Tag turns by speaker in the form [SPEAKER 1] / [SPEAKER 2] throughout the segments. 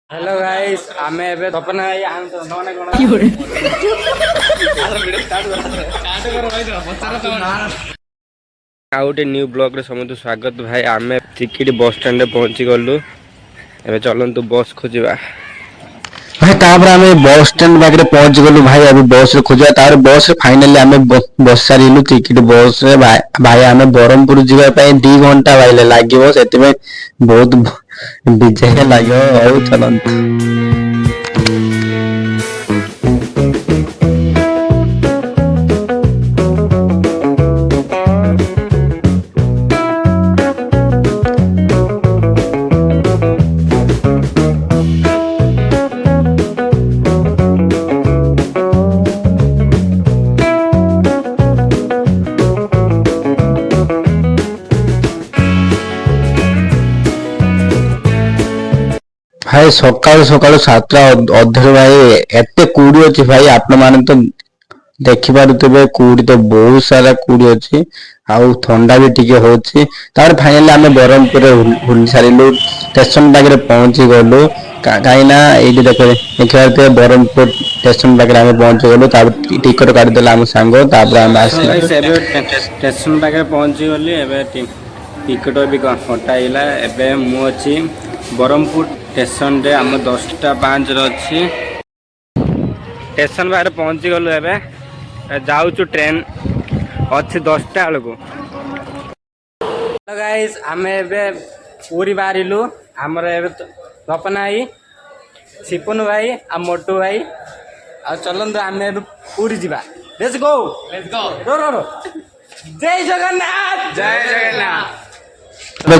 [SPEAKER 1] Hello guys आमे एबे तपन भाई आन तो नने कोन
[SPEAKER 2] কি করে
[SPEAKER 1] ଆଉ ଗୋଟେ ନ୍ୟୁ ବ୍ଲଗରେ ସମସ୍ତଙ୍କୁ ସ୍ୱାଗତ ଭାଇ। ଆମେ ଚିକିଟି ବସ୍ ଷ୍ଟାଣ୍ଡରେ ପହଞ୍ଚି ଗଲୁ। ଏବେ ଚଲନ୍ତୁ ବସ୍ ଖୋଜିବା
[SPEAKER 3] भाई तापर आम बस स्टैंड पाखे पहुंच गलु भाई। अभी बस खोजा तार बस फाइनाली आम बस सारू टिकेट बस भाई आम ब्रह्मपुर जावाई 2 घंटा भाई लगे से बहुत विजय लगे चलते। भाई सकाल सकाल 7टा अधर भाई एत कूड़ी अच्छी भाई आपण मैंने तो देखिपे कूड़ी तो बहुत सारा कूड़ी अच्छी आउ ठंडा भी टिके होची। तार फाइनली आम ब्रह्मपुर भूल सारू स्टेशन पाखे पहुंची गलु कहीं ये देखिए ब्रह्मपुर स्टेशन पाखे आम पहुंची गलु टिकट काटिदेला आम सांग
[SPEAKER 1] स्टेशन पाखे पहुंची गली। एबे टिकट भी कटाइला। एबे मु अच्छी ब्रह्मपुर स्टेशन रे आम 10:05 अच्छी स्टेशन बाहर पहुंची गलु। एबे जाऊचु ट्रेन अच्छी 10टा बेलू। हेलो गाइस आमे एबे पूरी बाहरिलु। आमर एबे तपन भाई सिपुन भाई आ मोटू भाई आ चलंतु आमे एबे पूरी जीवा। लेट्स गो रो रो रो। जय जगन्नाथ जय जगन्नाथ।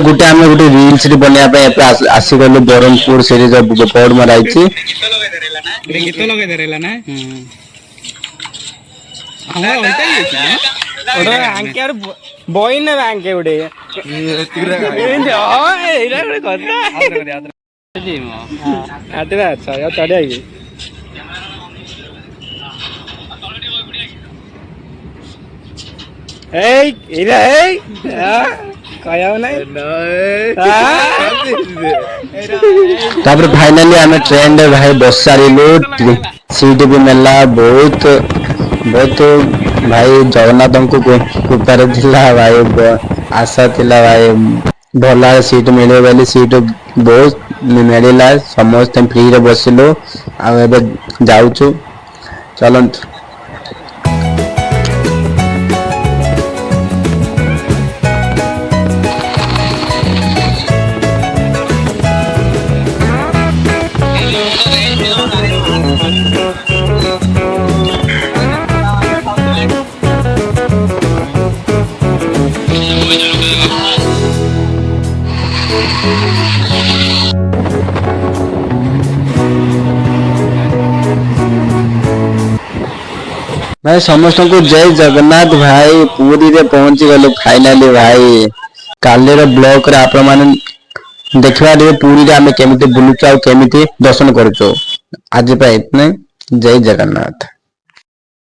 [SPEAKER 3] गोटे आम गोटे रिल्स बनवाई आसीगलु ब्रह्मपुर से बोर्ड मराई
[SPEAKER 2] गीत लगे देला ना
[SPEAKER 1] आंके बई ने आंके उड़े चढ़िया
[SPEAKER 3] तापर फाइनली आम ट्रेन रे भाई बस सारू सीट भी मिलला बहुत बहुत भाई जगन्नाथ को कृपार थिला भाई आशा थिला भाई भला सीट मिले बोली सीट बहुत मिलला समस्त फ्री रे बसिलु आ एबे जाउछु चलंतु। भाई समस्त को जय जगन्नाथ भाई। पूरी रे पहुंची गलु फाइनाली भाई। काली रे ब्लॉक रे आपण माने देखिबा दे पूरी रे आमे केमिति बुलुचाउ केमिति दर्शन करचो आज पे इतने जय जगन्नाथ।